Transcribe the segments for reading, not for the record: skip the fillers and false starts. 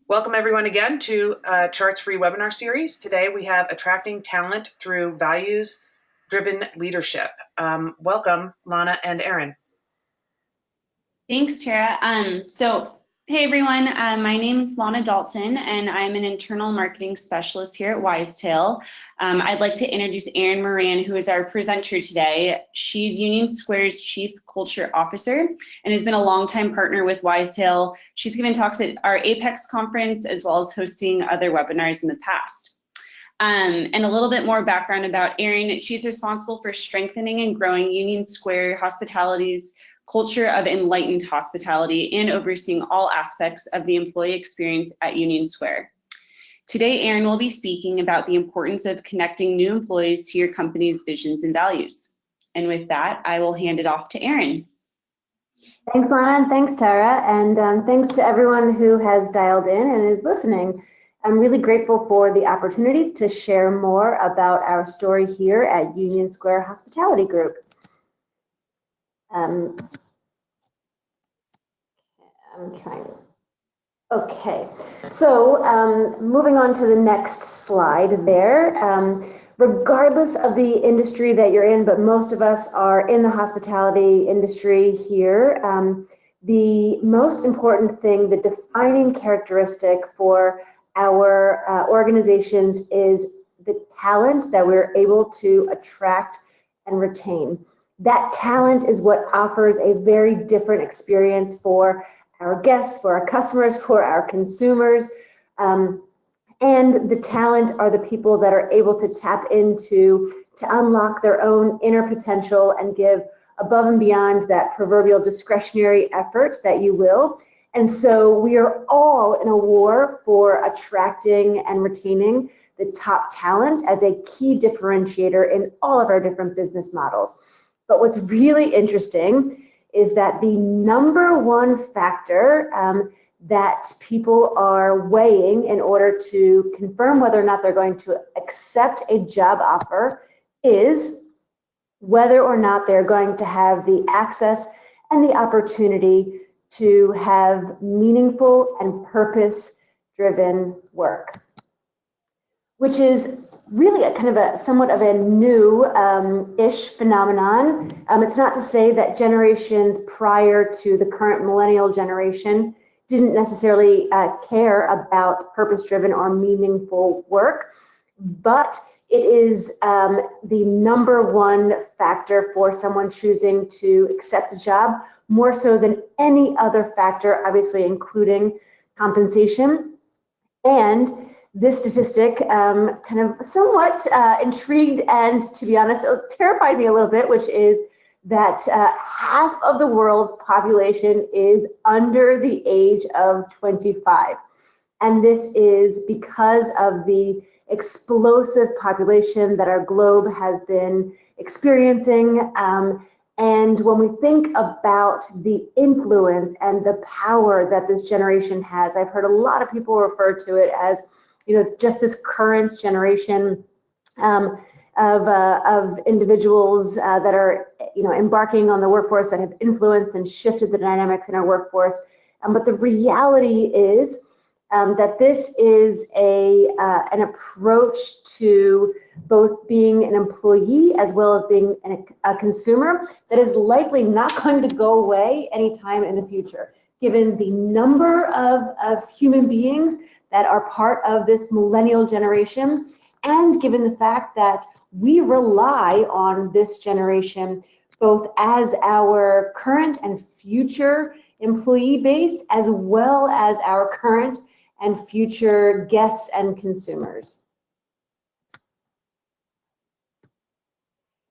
Welcome everyone again to Charts Free webinar series. Today we have Attracting Talent Through Values-Driven Leadership. Welcome, Lana and Erin. Thanks, Tara. Hey everyone, my name is Lana Dalton and I'm an internal marketing specialist here at Wisetail. I'd like to introduce Erin Moran, who is our presenter today. She's Union Square's Chief Culture Officer and has been a longtime partner with Wisetail. She's given talks at our Apex conference as well as hosting other webinars in the past. And a little bit more background about Erin. She's responsible for strengthening and growing Union Square Hospitality's culture of enlightened hospitality and overseeing all aspects of the employee experience at Union Square. Today, Erin will be speaking about the importance of connecting new employees to your company's visions and values. And with that, I will hand it off to Erin. Thanks, Lana, and thanks, Tara, and thanks to everyone who has dialed in and is listening. I'm really grateful for the opportunity to share more about our story here at Union Square Hospitality Group. Okay, so moving on to the next slide there. Regardless of the industry that you're in, but most of us are in the hospitality industry here, the most important thing, the defining characteristic for our organizations is the talent that we're able to attract and retain. That talent is what offers a very different experience for our guests, for our customers, for our consumers. And the talent are the people that are able to tap into to unlock their own inner potential and give above and beyond that proverbial discretionary effort that you will. And so we are all in a war for attracting and retaining the top talent as a key differentiator in all of our different business models. But what's really interesting is that the number one factor that people are weighing in order to confirm whether or not they're going to accept a job offer is whether or not they're going to have the access and the opportunity to have meaningful and purpose-driven work, which is really a kind of a somewhat of a new-ish phenomenon. It's not to say that generations prior to the current millennial generation didn't necessarily care about purpose-driven or meaningful work, but it is the number one factor for someone choosing to accept a job, more so than any other factor, obviously including compensation. And this statistic kind of somewhat intrigued and, to be honest, terrified me a little bit, which is that half of the world's population is under the age of 25. And this is because of the explosive population that our globe has been experiencing. And when we think about the influence and the power that this generation has, I've heard a lot of people refer to it as, you know, just this current generation of individuals that are, you know, embarking on the workforce that have influenced and shifted the dynamics in our workforce. But the reality is that this is an approach to both being an employee as well as being a consumer that is likely not going to go away anytime in the future, given the number of human beings that are part of this millennial generation, and given the fact that we rely on this generation both as our current and future employee base, as well as our current and future guests and consumers.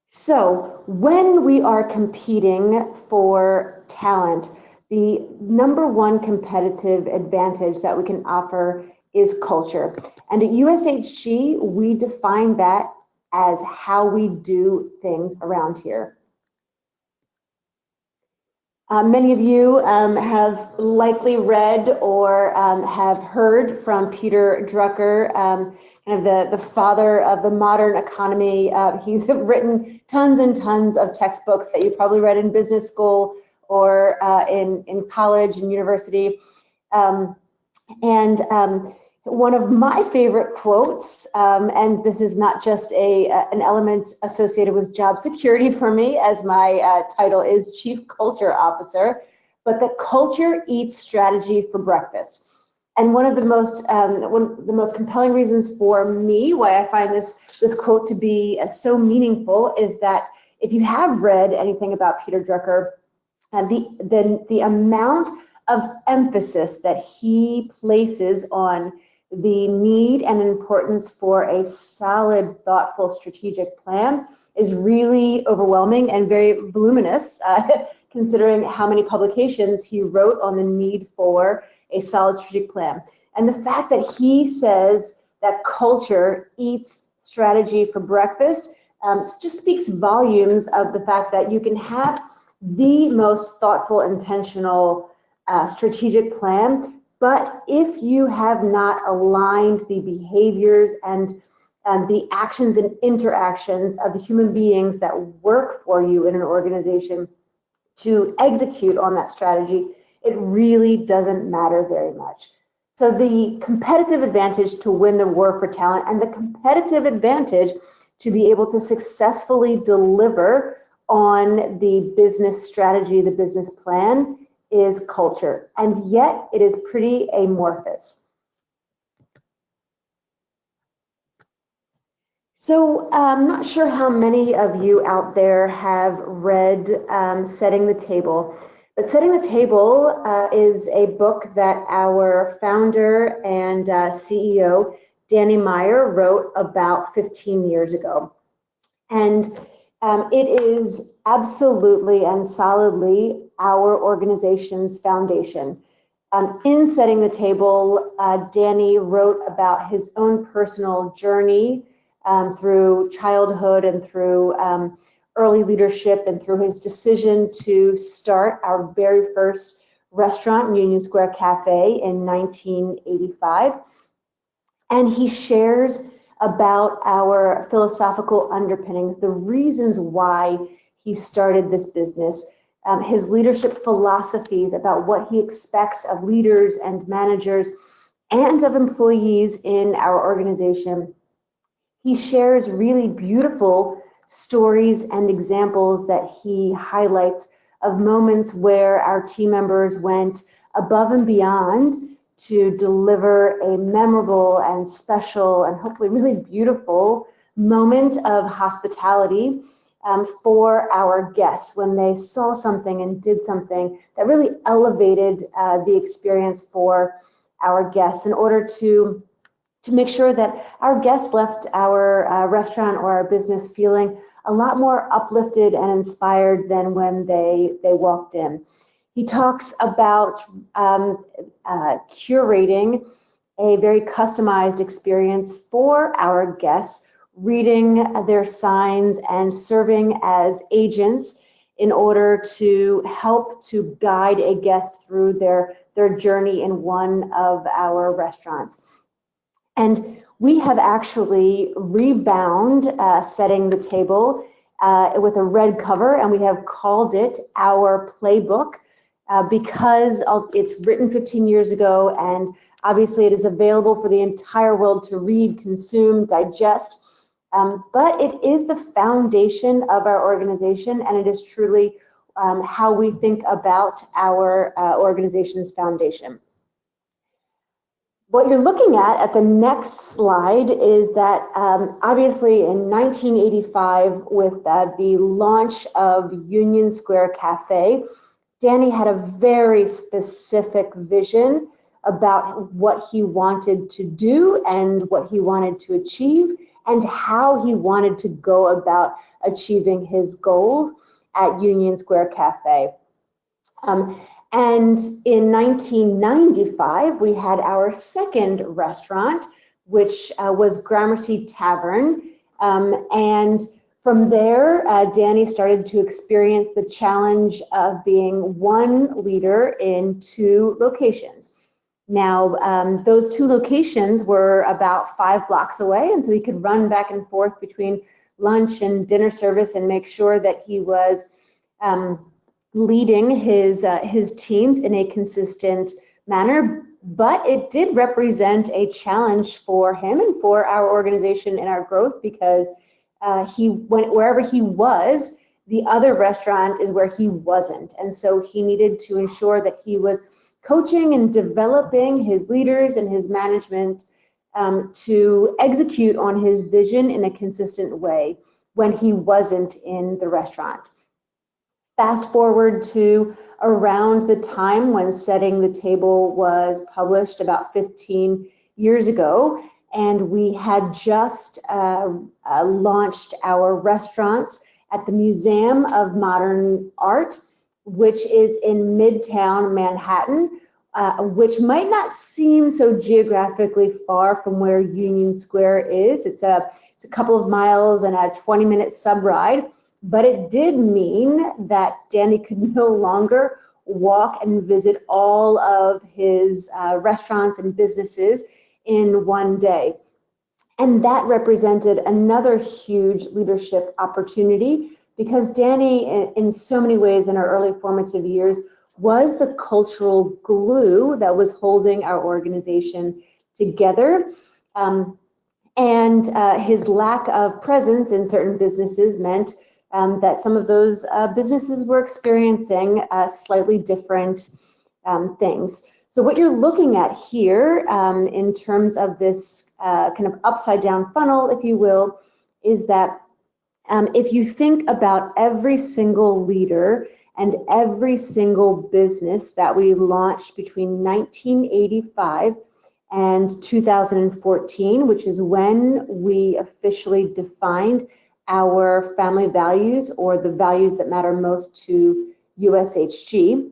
So when we are competing for talent, the number one competitive advantage that we can offer is culture. And at USHG, we define that as how we do things around here. Many of you have likely read or have heard from Peter Drucker, kind of the father of the modern economy. He's written tons and tons of textbooks that you probably read in business school or in college and university. And one of my favorite quotes, and this is not just an element associated with job security for me, as my title is Chief Culture Officer, but that culture eats strategy for breakfast. And one of the most compelling reasons for me why I find this quote to be so meaningful is that if you have read anything about Peter Drucker, the amount of emphasis that he places on the need and importance for a solid, thoughtful, strategic plan is really overwhelming and very voluminous, considering how many publications he wrote on the need for a solid strategic plan. And the fact that he says that culture eats strategy for breakfast just speaks volumes of the fact that you can have the most thoughtful, intentional, strategic plan, but if you have not aligned the behaviors and the actions and interactions of the human beings that work for you in an organization to execute on that strategy, it really doesn't matter very much. So the competitive advantage to win the war for talent and the competitive advantage to be able to successfully deliver on the business strategy, the business plan, is culture. And yet it is pretty amorphous. So I'm not sure how many of you out there have read Setting the Table. But Setting the Table is a book that our founder and CEO, Danny Meyer, wrote about 15 years ago. And it is absolutely and solidly our organization's foundation. In Setting the Table, Danny wrote about his own personal journey through childhood and through early leadership and through his decision to start our very first restaurant, Union Square Cafe, in 1985. And he shares about our philosophical underpinnings, the reasons why he started this business, his leadership philosophies about what he expects of leaders and managers and of employees in our organization. He shares really beautiful stories and examples that he highlights of moments where our team members went above and beyond to deliver a memorable and special and hopefully really beautiful moment of hospitality for our guests when they saw something and did something that really elevated the experience for our guests in order to make sure that our guests left our restaurant or our business feeling a lot more uplifted and inspired than when they walked in. He talks about curating a very customized experience for our guests, reading their signs and serving as agents in order to help to guide a guest through their journey in one of our restaurants. And we have actually rebound Setting the Table with a red cover, and we have called it our playbook because it's written 15 years ago, and obviously it is available for the entire world to read, consume, digest. But it is the foundation of our organization, and it is truly how we think about our organization's foundation. What you're looking at the next slide is that obviously in 1985, with the launch of Union Square Cafe, Danny had a very specific vision about what he wanted to do and what he wanted to achieve and how he wanted to go about achieving his goals at Union Square Cafe. And in 1995, we had our second restaurant, which was Gramercy Tavern. And from there, Danny started to experience the challenge of being one leader in two locations. Now, those two locations were about 5 blocks away, and so he could run back and forth between lunch and dinner service and make sure that he was leading his teams in a consistent manner. but it did represent a challenge for him and for our organization and our growth, because he went wherever he was, the other restaurant is where he wasn't. And so he needed to ensure that he was coaching and developing his leaders and his management to execute on his vision in a consistent way when he wasn't in the restaurant. Fast forward to around the time when Setting the Table was published about 15 years ago, and we had just launched our restaurants at the Museum of Modern Art, which is in Midtown Manhattan, which might not seem so geographically far from where Union Square is. It's a couple of miles and a 20-minute sub ride. But it did mean that Danny could no longer walk and visit all of his restaurants and businesses in one day. And that represented another huge leadership opportunity, because Danny, in so many ways in our early formative years, was the cultural glue that was holding our organization together. And his lack of presence in certain businesses meant that some of those businesses were experiencing slightly different things. So what you're looking at here in terms of this kind of upside down funnel, if you will, is that if you think about every single leader and every single business that we launched between 1985 and 2014, which is when we officially defined our family values, or the values that matter most to USHG.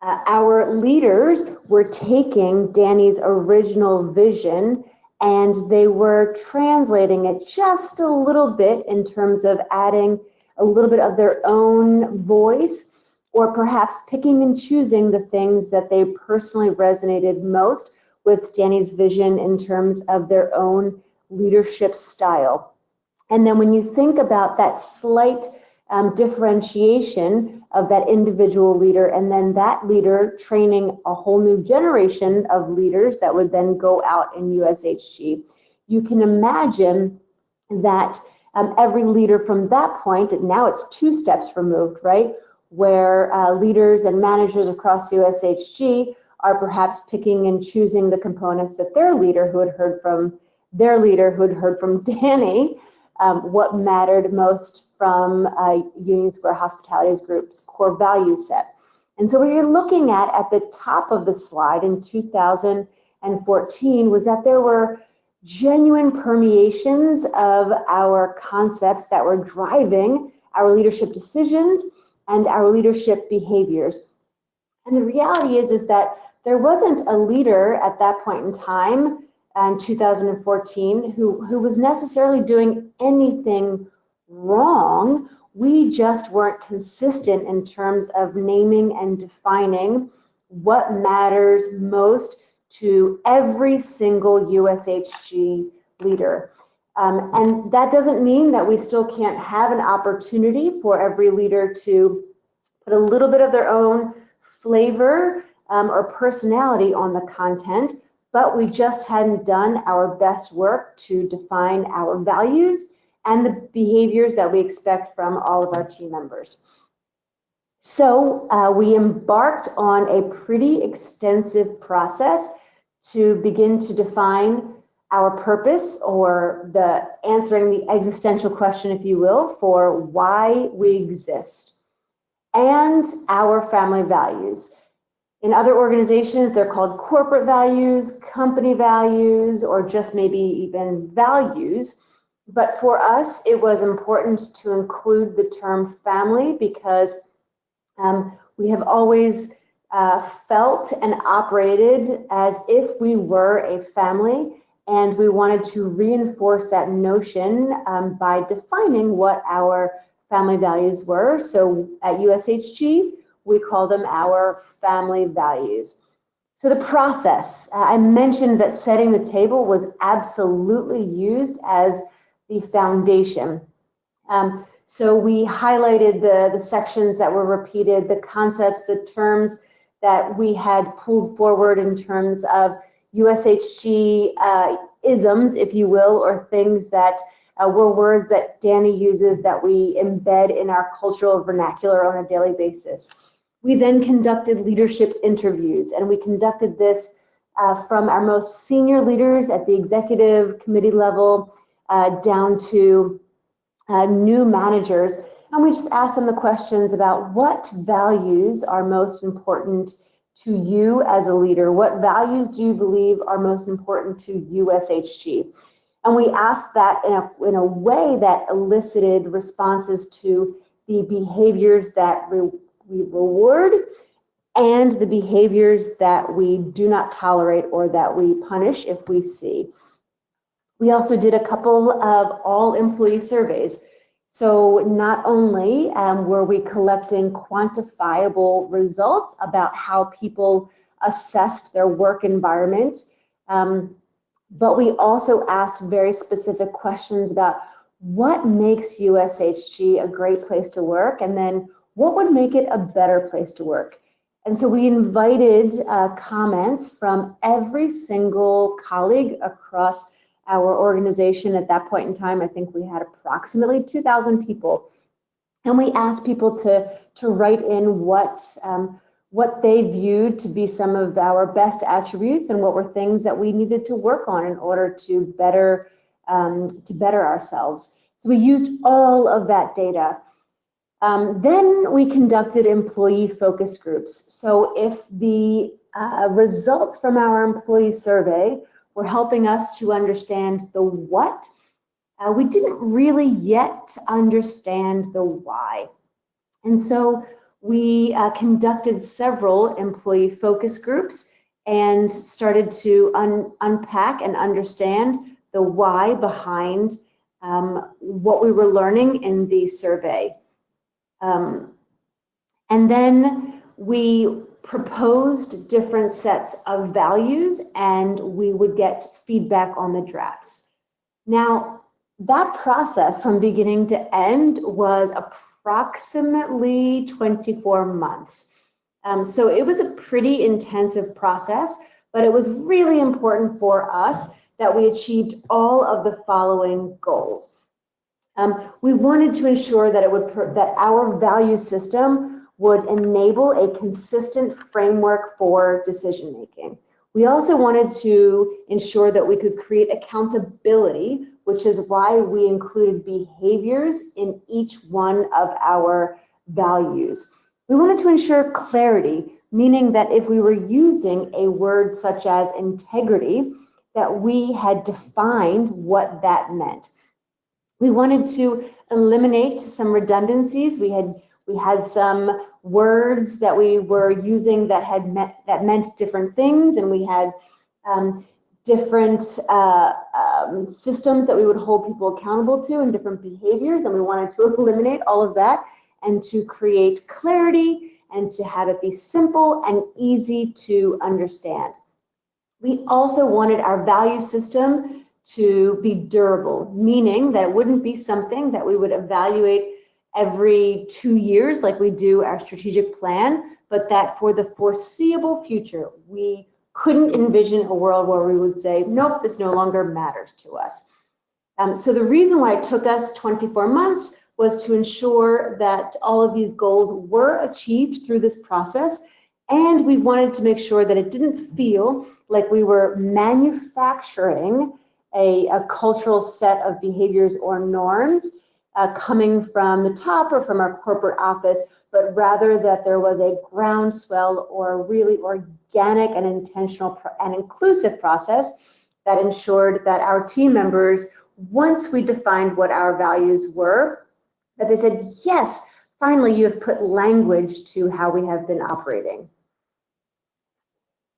Our leaders were taking Danny's original vision and they were translating it just a little bit in terms of adding a little bit of their own voice, or perhaps picking and choosing the things that they personally resonated most with Danny's vision in terms of their own leadership style. And then when you think about that slight differentiation of that individual leader, and then that leader training a whole new generation of leaders that would then go out in USHG, you can imagine that every leader from that point, and now it's 2 steps removed, right? Where leaders and managers across USHG are perhaps picking and choosing the components that their leader who had heard from Danny, what mattered most from Union Square Hospitality's group's core value set. And so what you're looking at the top of the slide in 2014 was that there were genuine permeations of our concepts that were driving our leadership decisions and our leadership behaviors. And the reality is that there wasn't a leader at that point in time in 2014 who was necessarily doing anything wrong. We just weren't consistent in terms of naming and defining what matters most to every single USHG leader. And that doesn't mean that we still can't have an opportunity for every leader to put a little bit of their own flavor or personality on the content, but we just hadn't done our best work to define our values and the behaviors that we expect from all of our team members. So we embarked on a pretty extensive process to begin to define our purpose, or answering the existential question, if you will, for why we exist, and our family values. In other organizations, they're called corporate values, company values, or just maybe even values. But for us, it was important to include the term family because we have always felt and operated as if we were a family, and we wanted to reinforce that notion by defining what our family values were. So at USHG, we call them our family values. So the process, I mentioned that setting the table was absolutely used as the foundation. So we highlighted the sections that were repeated, the concepts, the terms that we had pulled forward in terms of USHG isms, if you will, or things that were words that Danny uses that we embed in our cultural vernacular on a daily basis. We then conducted leadership interviews, and we conducted this from our most senior leaders at the executive committee level down to new managers. And we just asked them the questions about what values are most important to you as a leader? What values do you believe are most important to USHG? And we asked that in a way that elicited responses to the behaviors that we reward and the behaviors that we do not tolerate or that we punish if we see. We also did a couple of all-employee surveys. So not only were we collecting quantifiable results about how people assessed their work environment, but we also asked very specific questions about what makes USHG a great place to work, and then what would make it a better place to work. And so we invited comments from every single colleague across our organization. At that point in time, I think we had approximately 2,000 people. And we asked people to write in what they viewed to be some of our best attributes and what were things that we needed to work on in order to better ourselves. So we used all of that data. Then we conducted employee focus groups. So if the results from our employee survey were helping us to understand the what, we didn't really yet understand the why. And so we conducted several employee focus groups and started to unpack and understand the why behind what we were learning in the survey. And then we proposed different sets of values, and we would get feedback on the drafts. Now, that process from beginning to end was approximately 24 months. So it was a pretty intensive process, but it was really important for us that we achieved all of the following goals. We wanted to ensure that that our value system would enable a consistent framework for decision making. We also wanted to ensure that we could create accountability, which is why we included behaviors in each one of our values. We wanted to ensure clarity, meaning that if we were using a word such as integrity, that we had defined what that meant. We wanted to eliminate some redundancies. We had some words that we were using that meant different things, and we had different systems that we would hold people accountable to and different behaviors, and we wanted to eliminate all of that and to create clarity and to have it be simple and easy to understand. We also wanted our value system to be durable, meaning that it wouldn't be something that we would evaluate every 2 years like we do our strategic plan, but that for the foreseeable future, we couldn't envision a world where we would say, nope, this no longer matters to us. So the reason why it took us 24 months was to ensure that all of these goals were achieved through this process, and we wanted to make sure that it didn't feel like we were manufacturing a cultural set of behaviors or norms coming from the top or from our corporate office, but rather that there was a groundswell or a really organic and intentional and inclusive process that ensured that our team members, once we defined what our values were, that they said, yes, finally you have put language to how we have been operating.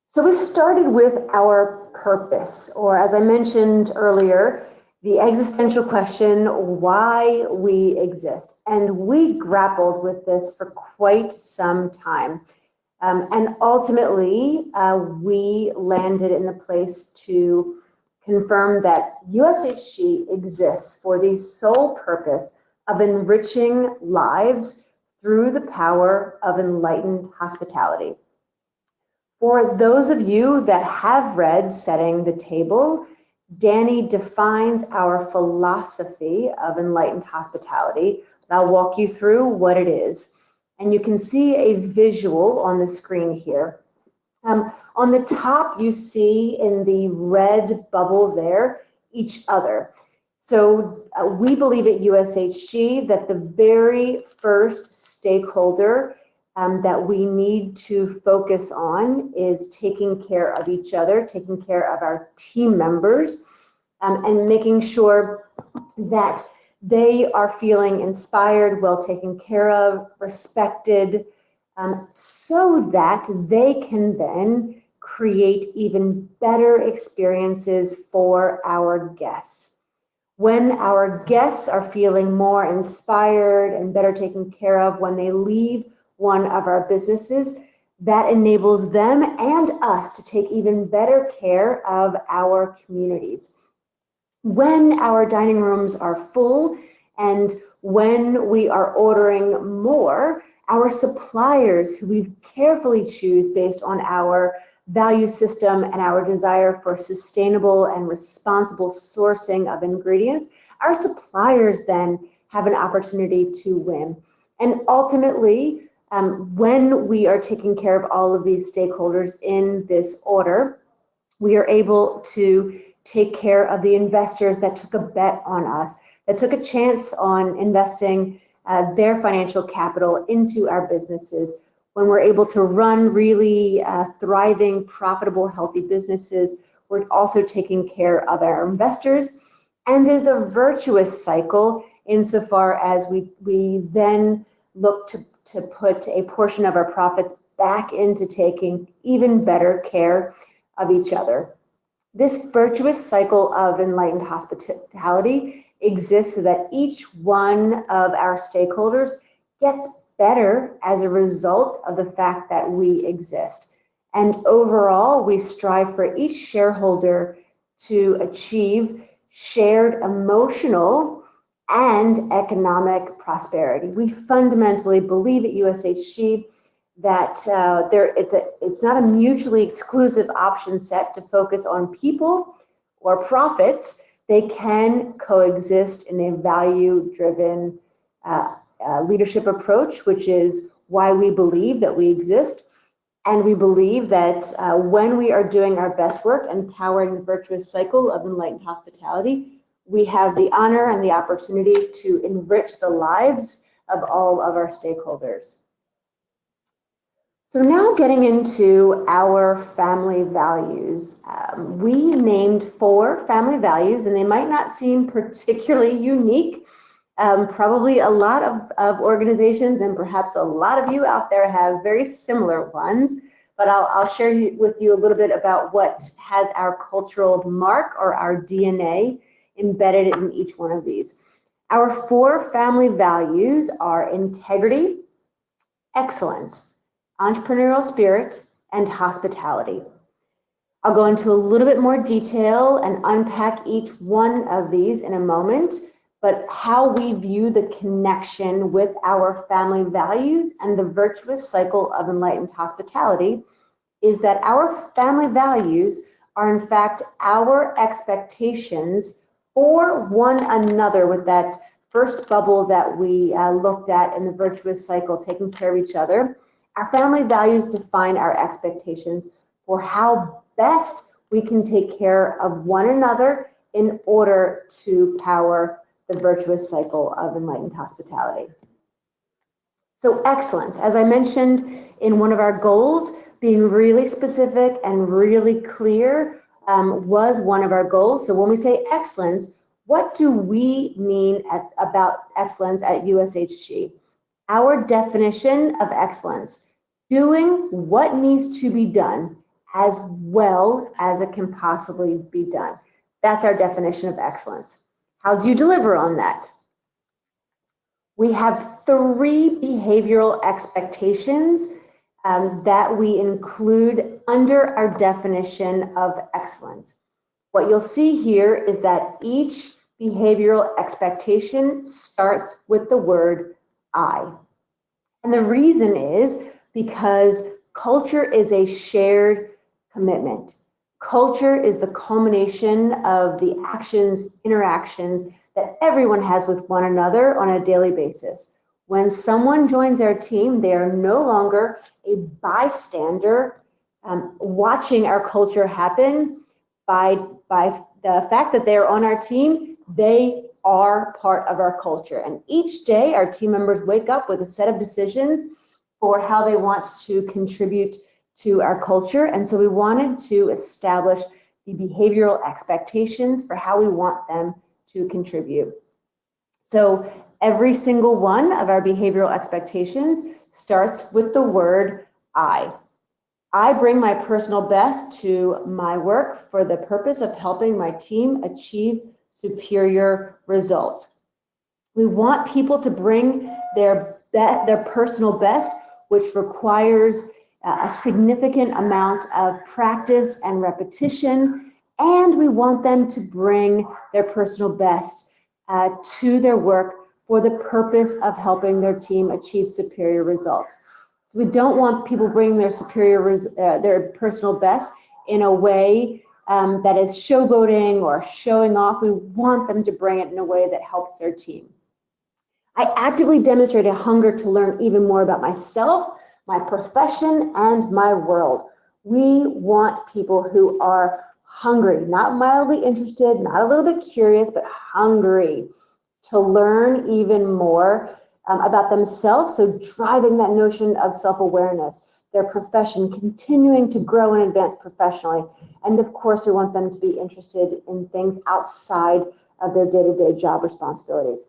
So we started with our purpose, or as I mentioned earlier, the existential question, why we exist. And we grappled with this for quite some time. And ultimately, we landed in the place to confirm that USHG exists for the sole purpose of enriching lives through the power of enlightened hospitality. For those of you that have read Setting the Table, Danny defines our philosophy of enlightened hospitality. I'll walk you through what it is. And you can see a visual on the screen here. On the top, you see in the red bubble there, each other. So we believe at USHG that the very first stakeholder that we need to focus on is taking care of each other, taking care of our team members, and making sure that they are feeling inspired, well taken care of, respected, so that they can then create even better experiences for our guests. When our guests are feeling more inspired and better taken care of when they leave one of our businesses, that enables them and us to take even better care of our communities. When our dining rooms are full and when we are ordering more, our suppliers, who we carefully choose based on our value system and our desire for sustainable and responsible sourcing of ingredients, our suppliers then have an opportunity to win. And ultimately, when we are taking care of all of these stakeholders in this order, we are able to take care of the investors that took a bet on us, that took a chance on investing their financial capital into our businesses. When we're able to run really thriving, profitable, healthy businesses, we're also taking care of our investors. And there's a virtuous cycle insofar as we then look to put a portion of our profits back into taking even better care of each other. This virtuous cycle of enlightened hospitality exists so that each one of our stakeholders gets better as a result of the fact that we exist. And overall, we strive for each shareholder to achieve shared emotional and economic prosperity. We fundamentally believe at USHG that it's not a mutually exclusive option set to focus on people or profits. They can coexist in a value-driven leadership approach, which is why we believe that we exist. And we believe that when we are doing our best work and powering the virtuous cycle of enlightened hospitality, we have the honor and the opportunity to enrich the lives of all of our stakeholders. So now getting into our family values. We named 4 family values, and they might not seem particularly unique. Probably a lot of organizations and perhaps a lot of you out there have very similar ones, but I'll share with you a little bit about what has our cultural mark or our DNA embedded in each one of these. Our 4 family values are integrity, excellence, entrepreneurial spirit, and hospitality. I'll go into a little bit more detail and unpack each one of these in a moment, but how we view the connection with our family values and the virtuous cycle of enlightened hospitality is that our family values are in fact our expectations for one another, with that first bubble that we looked at in the virtuous cycle, taking care of each other. Our family values define our expectations for how best we can take care of one another in order to power the virtuous cycle of enlightened hospitality. So excellence, as I mentioned in one of our goals, being really specific and really clear was one of our goals. So when we say excellence, what do we mean about excellence at USHG? Our definition of excellence: doing what needs to be done as well as it can possibly be done. That's our definition of excellence. How do you deliver on that? We have 3 behavioral expectations that we include under our definition of excellence. What you'll see here is that each behavioral expectation starts with the word I. And the reason is because Culture is a shared commitment. Culture is the culmination of the actions, interactions that everyone has with one another on a daily basis. When someone joins our team, they are no longer a bystander watching our culture happen. By the fact that they are on our team, they are part of our culture. And each day, our team members wake up with a set of decisions for how they want to contribute to our culture. And so we wanted to establish the behavioral expectations for how we want them to contribute. So every single one of our behavioral expectations starts with the word I. I bring my personal best to my work for the purpose of helping my team achieve superior results. We want people to bring their personal best, which requires a significant amount of practice and repetition, and we want them to bring their personal best to their work for the purpose of helping their team achieve superior results. So we don't want people bringing their personal best in a way that is showboating or showing off. We want them to bring it in a way that helps their team. I actively demonstrate a hunger to learn even more about myself, my profession, and my world. We want people who are hungry, not mildly interested, not a little bit curious, but hungry to learn even more about themselves. So driving that notion of self-awareness, their profession, continuing to grow and advance professionally. And of course, we want them to be interested in things outside of their day-to-day job responsibilities.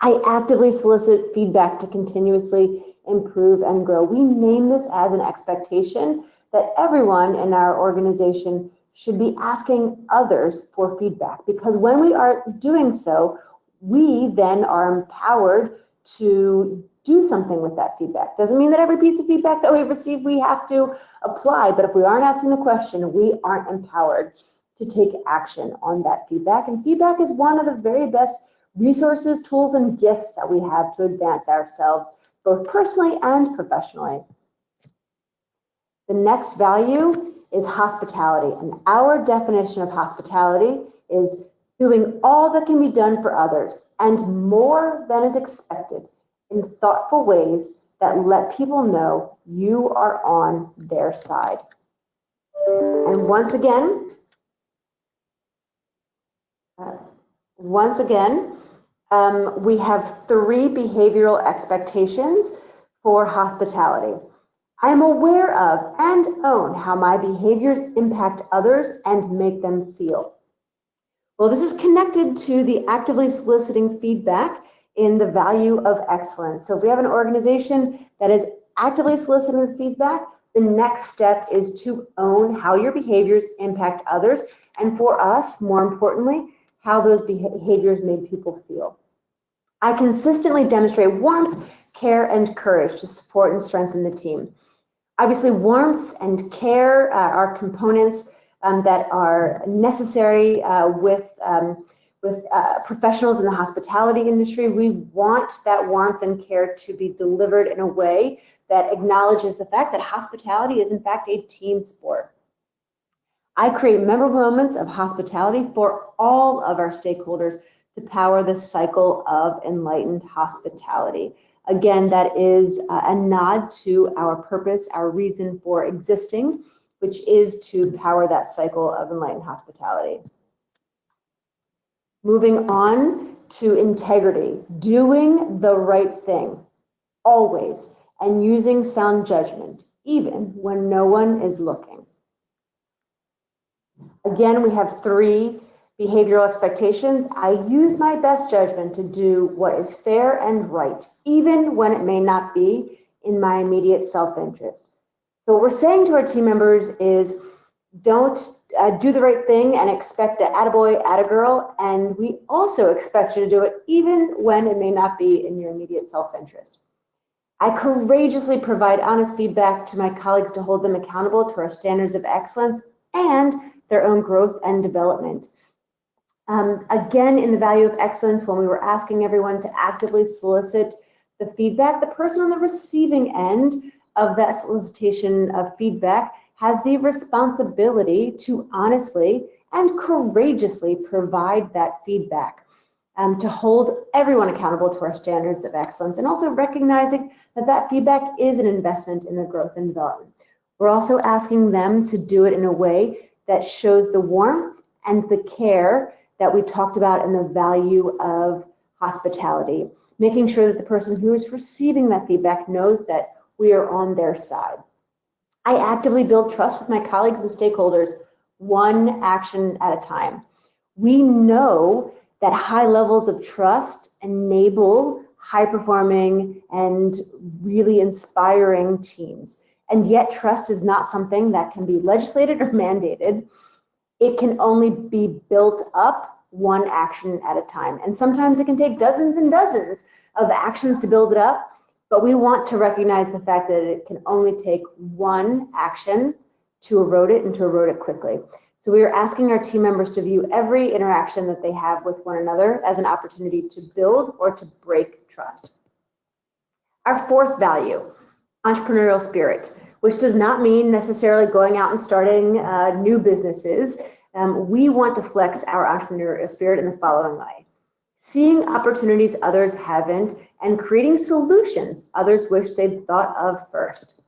I actively solicit feedback to continuously improve and grow. We name this as an expectation that everyone in our organization should be asking others for feedback, because when we are doing so, we then are empowered to do something with that feedback. Doesn't mean that every piece of feedback that we receive we have to apply, but if we aren't asking the question, we aren't empowered to take action on that feedback. And feedback is one of the very best resources, tools, and gifts that we have to advance ourselves, both personally and professionally. The next value is hospitality, and our definition of hospitality is doing all that can be done for others and more than is expected in thoughtful ways that let people know you are on their side. And once again, we have 3 behavioral expectations for hospitality. I am aware of and own how my behaviors impact others and make them feel. Well, this is connected to the actively soliciting feedback in the value of excellence. So if we have an organization that is actively soliciting feedback, the next step is to own how your behaviors impact others, and for us, more importantly, how those behaviors make people feel. I consistently demonstrate warmth, care, and courage to support and strengthen the team. Obviously, warmth and care are components that are necessary with professionals in the hospitality industry. We want that warmth and care to be delivered in a way that acknowledges the fact that hospitality is in fact a team sport. I create memorable moments of hospitality for all of our stakeholders to power the cycle of enlightened hospitality. Again, that is a nod to our purpose, our reason for existing, which is to power that cycle of enlightened hospitality. Moving on to integrity, doing the right thing, always, and using sound judgment, even when no one is looking. Again, we have 3 behavioral expectations. I use my best judgment to do what is fair and right, even when it may not be in my immediate self-interest. So what we're saying to our team members is don't do the right thing and expect an attaboy, attagirl, and we also expect you to do it even when it may not be in your immediate self-interest. I courageously provide honest feedback to my colleagues to hold them accountable to our standards of excellence and their own growth and development. Again, in the value of excellence, when we were asking everyone to actively solicit the feedback, the person on the receiving end of that solicitation of feedback has the responsibility to honestly and courageously provide that feedback, to hold everyone accountable to our standards of excellence, and also recognizing that that feedback is an investment in their growth and development. We're also asking them to do it in a way that shows the warmth and the care that we talked about and the value of hospitality, making sure that the person who is receiving that feedback knows that we are on their side. I actively build trust with my colleagues and stakeholders, one action at a time. We know that high levels of trust enable high-performing and really inspiring teams. And yet trust is not something that can be legislated or mandated. It can only be built up one action at a time. And sometimes it can take dozens and dozens of actions to build it up, but we want to recognize the fact that it can only take one action to erode it, and to erode it quickly. So we are asking our team members to view every interaction that they have with one another as an opportunity to build or to break trust. Our fourth value, entrepreneurial spirit, which does not mean necessarily going out and starting new businesses. We want to flex our entrepreneurial spirit in the following way: seeing opportunities others haven't and creating solutions others wish they'd thought of first.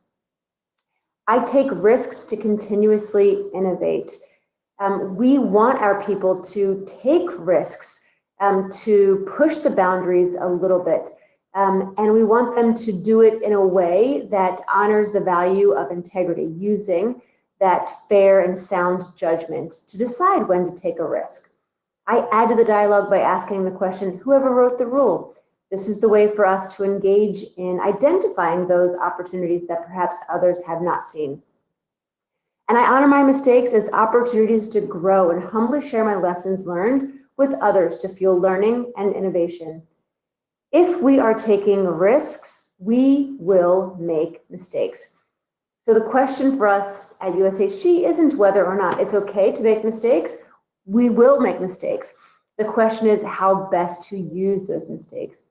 I take risks to continuously innovate. We want our people to take risks, to push the boundaries a little bit. And we want them to do it in a way that honors the value of integrity, using that fair and sound judgment to decide when to take a risk. I add to the dialogue by asking the question, whoever wrote the rule? This is the way for us to engage in identifying those opportunities that perhaps others have not seen. And I honor my mistakes as opportunities to grow and humbly share my lessons learned with others to fuel learning and innovation. If we are taking risks, we will make mistakes. So the question for us at USHG isn't whether or not it's okay to make mistakes. We will make mistakes. The question is how best to use those mistakes.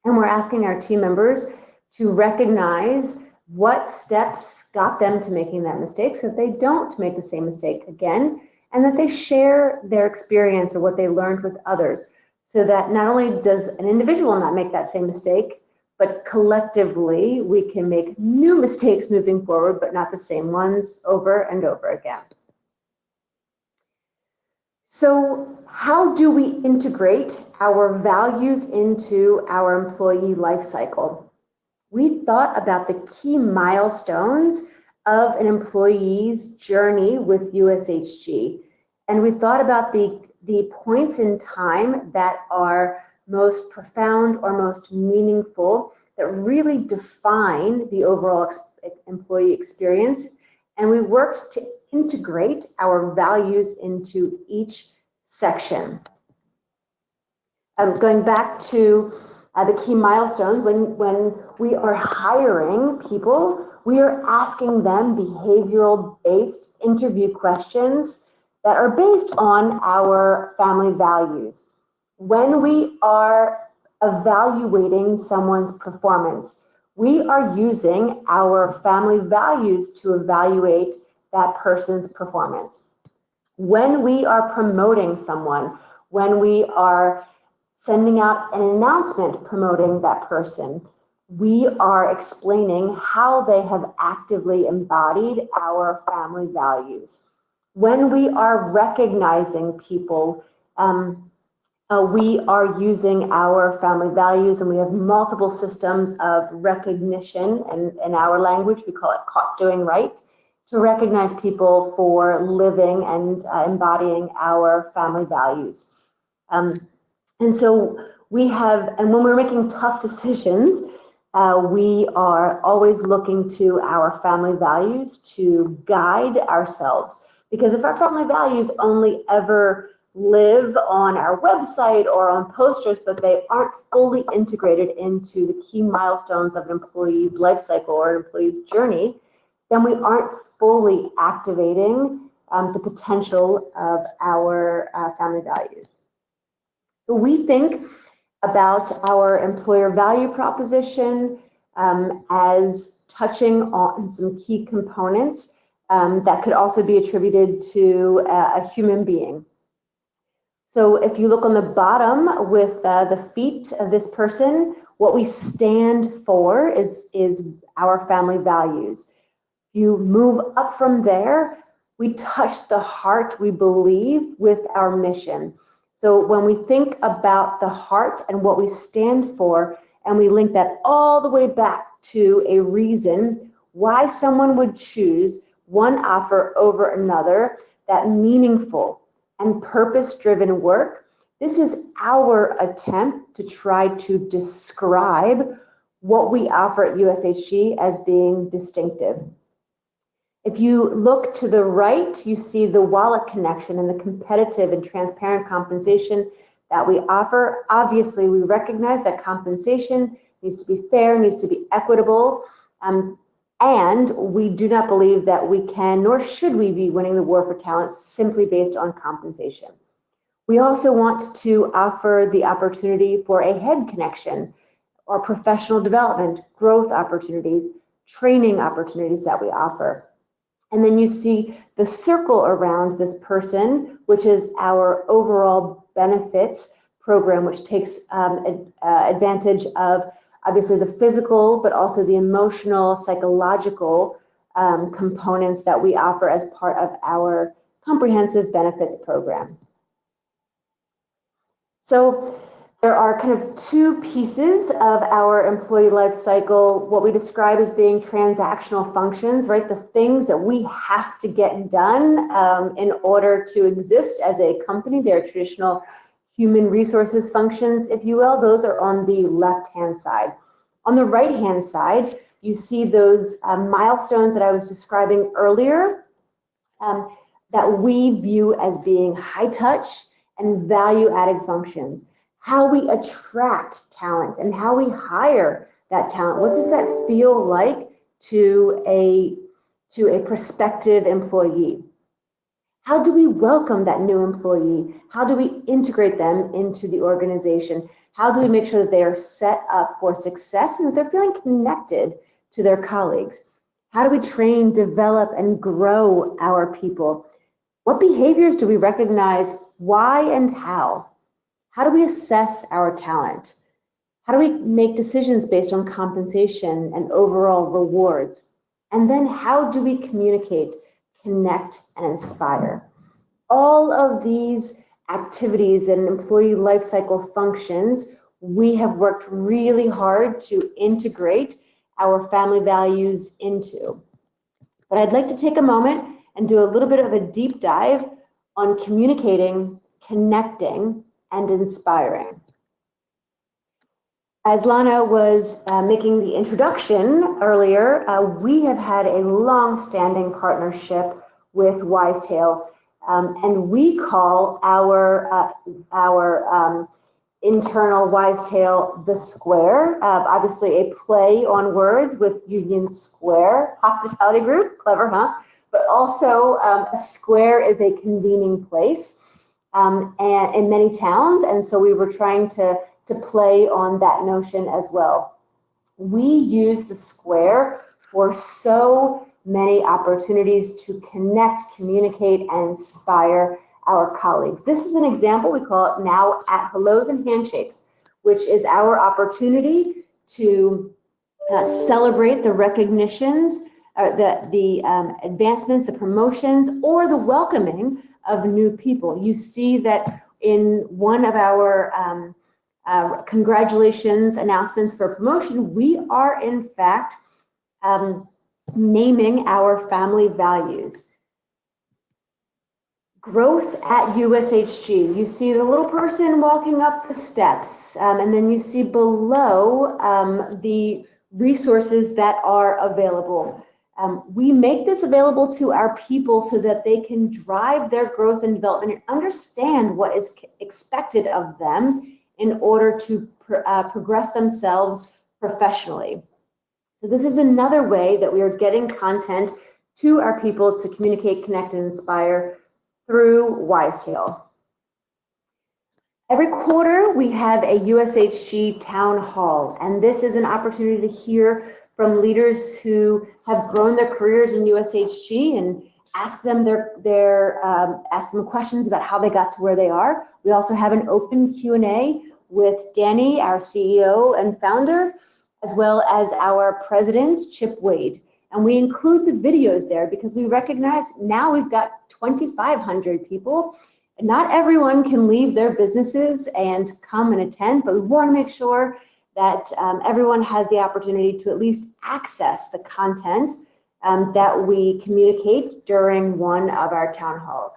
And we're asking our team members to recognize what steps got them to making that mistake so that they don't make the same mistake again, and that they share their experience or what they learned with others, so that not only does an individual not make that same mistake, but collectively we can make new mistakes moving forward, but not the same ones over and over again. So how do we integrate our values into our employee life cycle? We thought about the key milestones of an employee's journey with USHG. And we thought about the points in time that are most profound or most meaningful, that really define the overall employee experience. And we worked to integrate our values into each section. Going back to the key milestones, when we are hiring people, we are asking them behavioral-based interview questions that are based on our family values. When we are evaluating someone's performance, we are using our family values to evaluate that person's performance. When we are promoting someone, when we are sending out an announcement promoting that person, we are explaining how they have actively embodied our family values. When we are recognizing people, we are using our family values, and we have multiple systems of recognition, and in our language we call it caught doing right, to recognize people for living and embodying our family values. And so we have, and when we're making tough decisions, we are always looking to our family values to guide ourselves. Because if our family values only ever live on our website or on posters, but they aren't fully integrated into the key milestones of an employee's life cycle or an employee's journey, then we aren't fully activating the potential of our family values. So we think about our employer value proposition as touching on some key components that could also be attributed to a human being. So if you look on the bottom with the feet of this person, what we stand for is our family values. You move up from there, we touch the heart, we believe, with our mission. So when we think about the heart and what we stand for, and we link that all the way back to a reason why someone would choose one offer over another, that meaningful and purpose-driven work, this is our attempt to try to describe what we offer at USHG as being distinctive. If you look to the right, you see the wallet connection and the competitive and transparent compensation that we offer. Obviously, we recognize that compensation needs to be fair, needs to be equitable, and we do not believe that we can, nor should we be winning the war for talent simply based on compensation. We also want to offer the opportunity for a head connection or professional development, growth opportunities, training opportunities that we offer. And then you see the circle around this person, which is our overall benefits program, which takes advantage of obviously the physical, but also the emotional, psychological components that we offer as part of our comprehensive benefits program. So there are kind of two pieces of our employee life cycle, what we describe as being transactional functions, right? The things that we have to get done in order to exist as a company. They're traditional human resources functions, if you will. Those are on the left-hand side. On the right-hand side, you see those milestones that I was describing earlier that we view as being high touch and value-added functions. How we attract talent and how we hire that talent. What does that feel like to a prospective employee? How do we welcome that new employee? How do we integrate them into the organization? How do we make sure that they are set up for success and that they're feeling connected to their colleagues? How do we train, develop, and grow our people? What behaviors do we recognize? Why and how? How do we assess our talent? How do we make decisions based on compensation and overall rewards? And then how do we communicate, connect, and inspire? All of these activities and employee life cycle functions, we have worked really hard to integrate our family values into. But I'd like to take a moment and do a little bit of a deep dive on communicating, connecting, and inspiring. As Lana was making the introduction earlier, we have had a long-standing partnership with Wisetail, and we call our internal Wisetail the Square, obviously a play on words with Union Square Hospitality Group, clever, huh? But also a square is a convening place and in many towns, and so we were trying to play on that notion as well. We use the square for so many opportunities to connect, communicate, and inspire our colleagues. This is an example, we call it now at Hellos and Handshakes, which is our opportunity to celebrate the recognitions, the advancements, the promotions, or the welcoming of new people. You see that in one of our congratulations announcements for promotion, we are in fact naming our family values. Growth at USHG. You see the little person walking up the steps, and then you see below the resources that are available. We make this available to our people so that they can drive their growth and development and understand what is expected of them in order to progress themselves professionally. So this is another way that we are getting content to our people to communicate, connect, and inspire through Wisetail. Every quarter, we have a USHG town hall, and this is an opportunity to hear from leaders who have grown their careers in USHG and ask them ask them questions about how they got to where they are. We also have an open Q&A with Danny, our CEO and founder, as well as our president, Chip Wade. And we include the videos there because we recognize now we've got 2,500 people. And not everyone can leave their businesses and come and attend, but we want to make sure that everyone has the opportunity to at least access the content that we communicate during one of our town halls.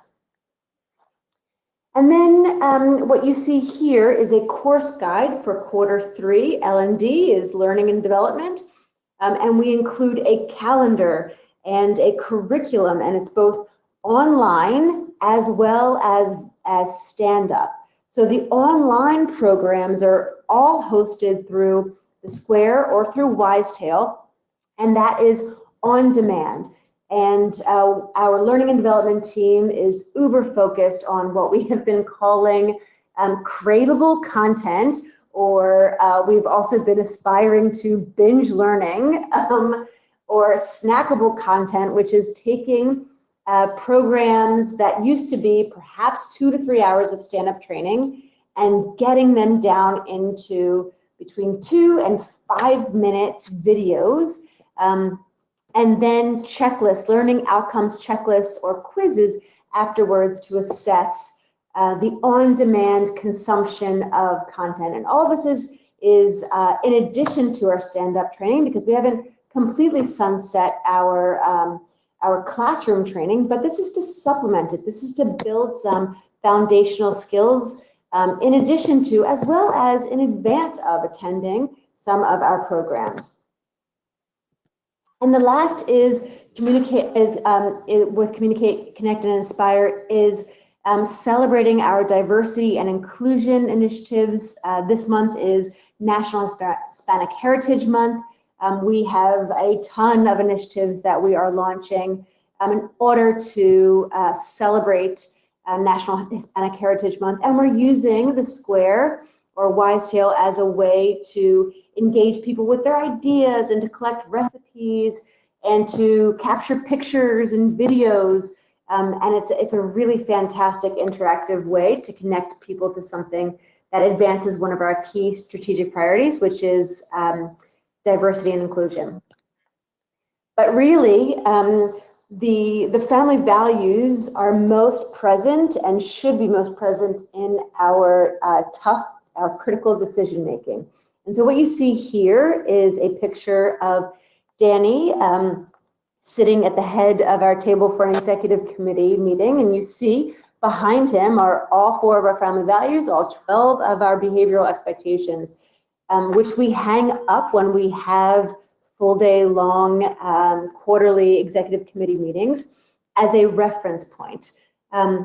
And then what you see here is a course guide for Q3. L&D is learning and development. And we include a calendar and a curriculum, and it's both online as well as stand-up. So the online programs are all hosted through the Square or through Wisetail, and that is on demand. And our learning and development team is uber focused on what we have been calling craveable content, or we've also been aspiring to binge learning, or snackable content, which is taking programs that used to be perhaps 2 to 3 hours of stand-up training and getting them down into between 2 and 5 minute videos, and then checklists, learning outcomes checklists or quizzes afterwards to assess the on-demand consumption of content. And all of this is in addition to our stand-up training, because we haven't completely sunset our classroom training, but this is to supplement it. This is to build some foundational skills in addition to, as well as in advance of attending some of our programs. And the last is communicate, with Communicate, Connect, and Inspire is celebrating our diversity and inclusion initiatives. This month is National Hispanic Heritage Month. We have a ton of initiatives that we are launching in order to celebrate National Hispanic Heritage Month, and we're using the Square or Wisetail as a way to engage people with their ideas and to collect recipes and to capture pictures and videos. And it's a really fantastic interactive way to connect people to something that advances one of our key strategic priorities, which is diversity and inclusion. But really, the family values are most present and should be most present in our critical decision making. And so what you see here is a picture of Danny sitting at the head of our table for an executive committee meeting, and you see behind him are all 4 of our family values, all 12 of our behavioral expectations, which we hang up when we have full day long quarterly executive committee meetings as a reference point. And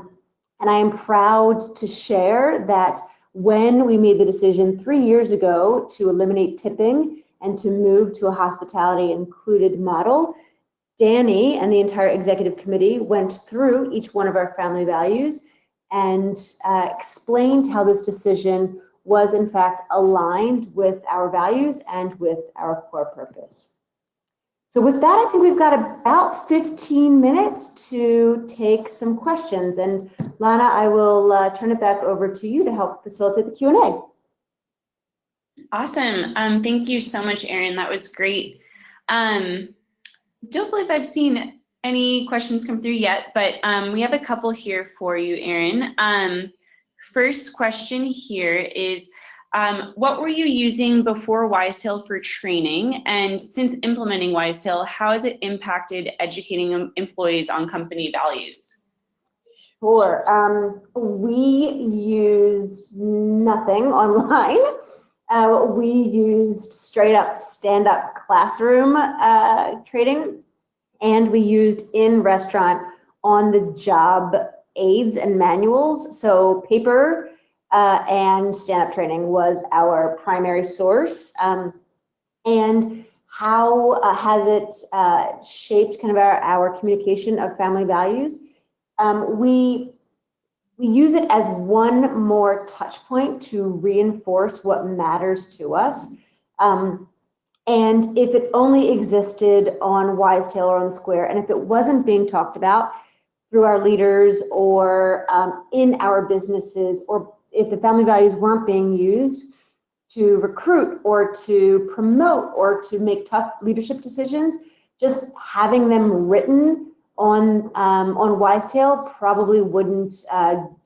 I am proud to share that when we made the decision 3 years ago to eliminate tipping and to move to a hospitality included model, Danny and the entire executive committee went through each one of our family values and explained how this decision was in fact aligned with our values and with our core purpose. So with that, I think we've got about 15 minutes to take some questions. And Lana, I will turn it back over to you to help facilitate the Q&A. Awesome. Thank you so much, Erin. That was great. Don't believe I've seen any questions come through yet, but we have a couple here for you, Erin. First question here is, what were you using before Wisetail for training? And since implementing Wisetail, how has it impacted educating employees on company values? Sure. We used nothing online. We used straight up stand-up classroom training, and we used in-restaurant on-the-job aids and manuals. So paper and stand-up training was our primary source. And how has it shaped kind of our communication of family values? We use it as one more touch point to reinforce what matters to us. And if it only existed on Wisetail or on the Square, and if it wasn't being talked about through our leaders or in our businesses, or if the family values weren't being used to recruit or to promote or to make tough leadership decisions, just having them written on Wisetail probably wouldn't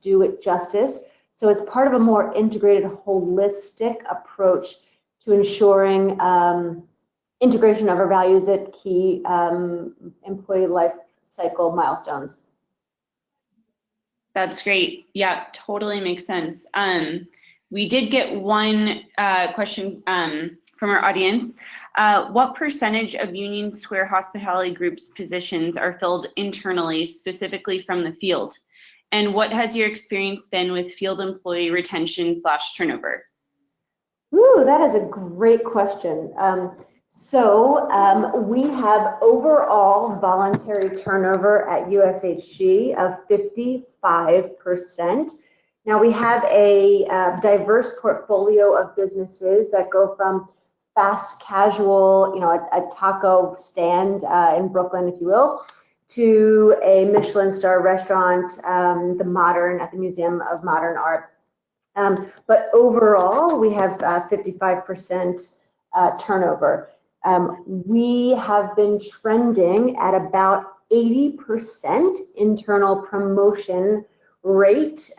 do it justice. So it's part of a more integrated, holistic approach to ensuring integration of our values at key employee life cycle milestones. That's great. Yeah, totally makes sense. We did get one question from our audience. What percentage of Union Square Hospitality Group's positions are filled internally, specifically from the field? And what has your experience been with field employee retention / turnover? Ooh, that is a great question. We have overall voluntary turnover at USHG of 55%. Now we have a diverse portfolio of businesses that go from fast casual, a taco stand in Brooklyn, if you will, to a Michelin star restaurant, the Modern at the Museum of Modern Art. But overall, we have 55% turnover. We have been trending at about 80% internal promotion rate,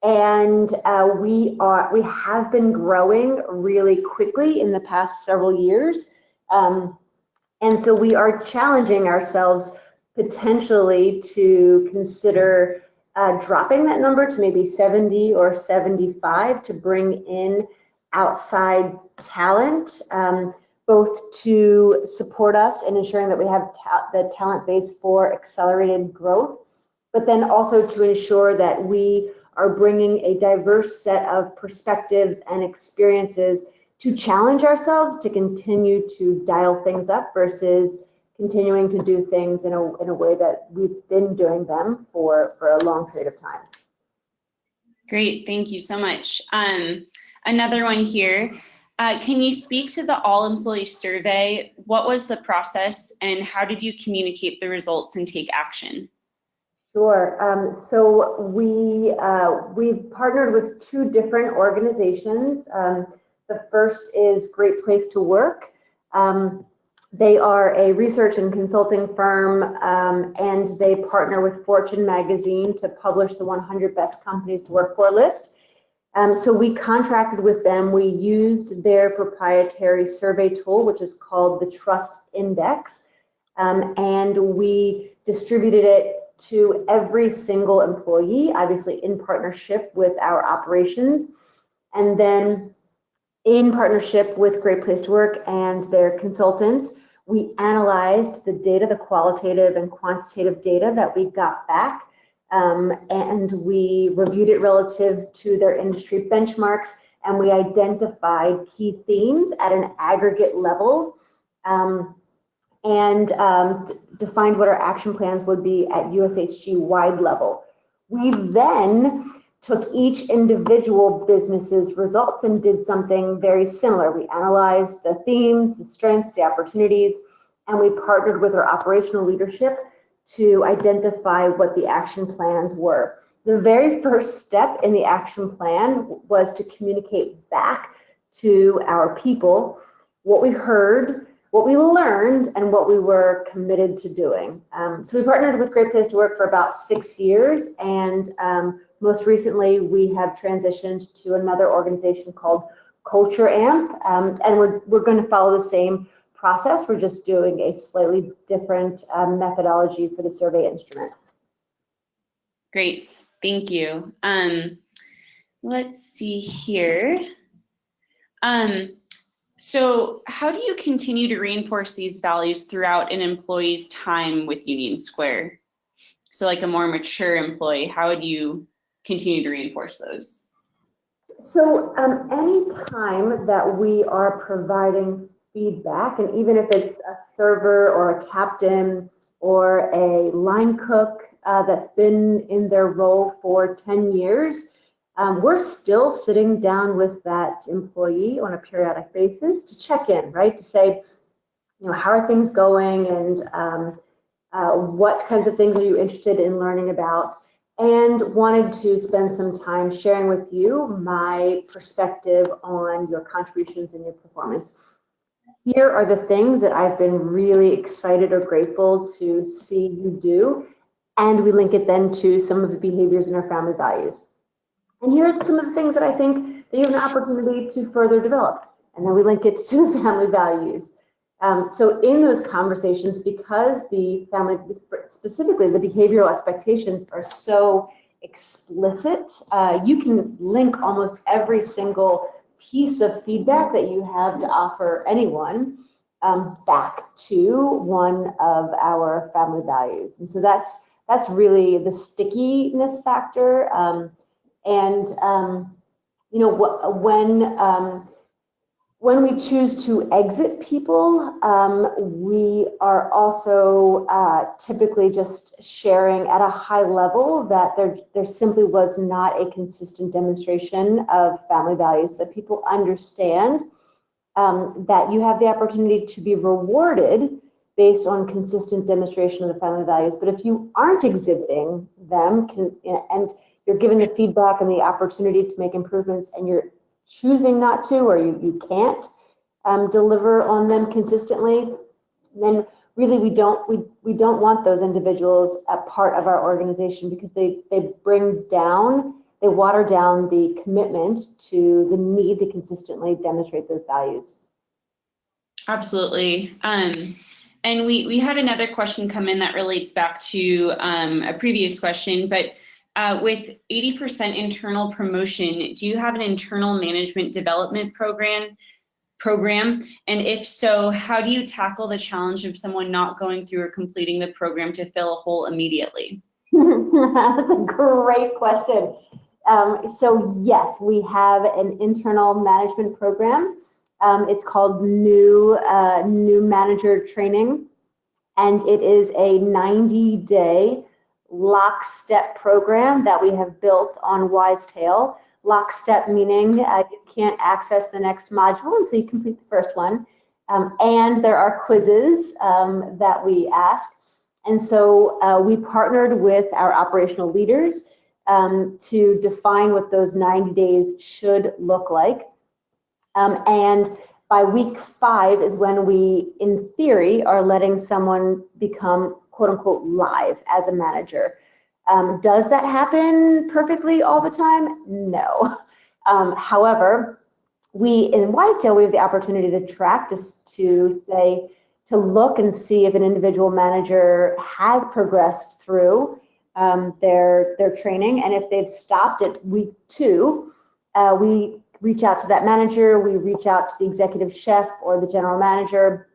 and we have been growing really quickly in the past several years, and so we are challenging ourselves potentially to consider dropping that number to maybe 70 or 75 to bring in outside talent, both to support us in ensuring that we have the talent base for accelerated growth, but then also to ensure that we are bringing a diverse set of perspectives and experiences to challenge ourselves to continue to dial things up versus continuing to do things in a way that we've been doing them for a long period of time. Great, thank you so much. Another one here. Can you speak to the all-employee survey? What was the process and how did you communicate the results and take action? Sure. So we've partnered with two different organizations. The first is Great Place to Work. They are a research and consulting firm, and they partner with Fortune magazine to publish the 100 best companies to work for list. So we contracted with them. We used their proprietary survey tool, which is called the Trust Index, and we distributed it to every single employee, obviously in partnership with our operations, and then in partnership with Great Place to Work and their consultants, we analyzed the data, the qualitative and quantitative data that we got back, and we reviewed it relative to their industry benchmarks, and we identified key themes at an aggregate level, and defined what our action plans would be at USHG wide level. We then took each individual business's results and did something very similar. We analyzed the themes, the strengths, the opportunities, and we partnered with our operational leadership to identify what the action plans were. The very first step in the action plan was to communicate back to our people what we heard, what we learned, and what we were committed to doing. So we partnered with Great Place to Work for about 6 years, and most recently we have transitioned to another organization called Culture Amp, and we're going to follow the same process. We're just doing a slightly different methodology for the survey instrument. Great, thank you. Let's see here. So how do you continue to reinforce these values throughout an employee's time with Union Square? So like a more mature employee, how would you continue to reinforce those? So any time that we are providing feedback, and even if it's a server or a captain or a line cook that's been in their role for 10 years, we're still sitting down with that employee on a periodic basis to check in, right? To say, how are things going, and what kinds of things are you interested in learning about? And wanted to spend some time sharing with you my perspective on your contributions and your performance. Here are the things that I've been really excited or grateful to see you do. And we link it then to some of the behaviors in our family values. And here are some of the things that I think that you have an opportunity to further develop. And then we link it to the family values. So in those conversations, because the family, specifically the behavioral expectations, are so explicit, you can link almost every single piece of feedback that you have to offer anyone back to one of our family values. And so that's really the stickiness factor. When we choose to exit people, we are also typically just sharing at a high level that there simply was not a consistent demonstration of family values, that people understand that you have the opportunity to be rewarded based on consistent demonstration of the family values. But if you aren't exhibiting them, and you're given the feedback and the opportunity to make improvements, and you're choosing not to, or you can't deliver on them consistently, then really we don't want those individuals a part of our organization, because they water down the commitment to the need to consistently demonstrate those values. Absolutely. And we had another question come in that relates back to a previous question, but with 80% internal promotion, do you have an internal management development program? And if so, how do you tackle the challenge of someone not going through or completing the program to fill a hole immediately? That's a great question. So yes, we have an internal management program. It's called New Manager Training, and it is a 90-day lockstep program that we have built on Wisetail. Lockstep meaning you can't access the next module until you complete the first one. And there are quizzes that we ask. And so we partnered with our operational leaders to define what those 90 days should look like. And by week 5 is when we, in theory, are letting someone become quote unquote live as a manager. Does that happen perfectly all the time? No. However, in Wisetail, we have the opportunity to track, to look and see if an individual manager has progressed through their training. And if they've stopped at week 2, we reach out to that manager, we reach out to the executive chef or the general manager,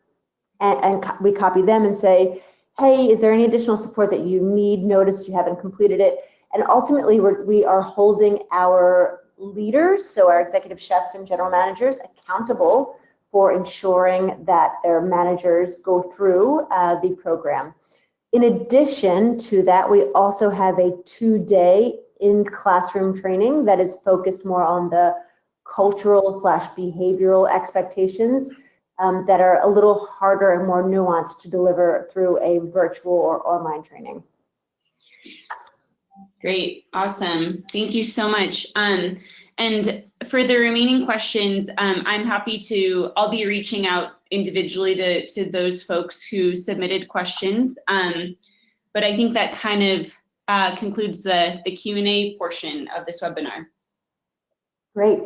and we copy them and say, hey, is there any additional support that you need? Notice you haven't completed it. And ultimately, we are holding our leaders, so our executive chefs and general managers, accountable for ensuring that their managers go through the program. In addition to that, we also have a 2-day in-classroom training that is focused more on the cultural/behavioral expectations that are a little harder and more nuanced to deliver through a virtual or online training. Great, awesome. Thank you so much. And for the remaining questions, I'm happy I'll be reaching out individually to those folks who submitted questions. But I think that kind of concludes the Q&A portion of this webinar. Great.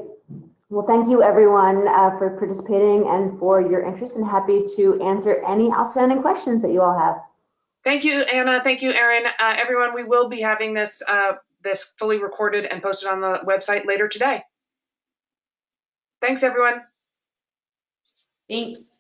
Well, thank you everyone for participating and for your interest, and happy to answer any outstanding questions that you all have. Thank you, Anna. Thank you, Erin. Everyone, we will be having this fully recorded and posted on the website later today. Thanks, everyone. Thanks.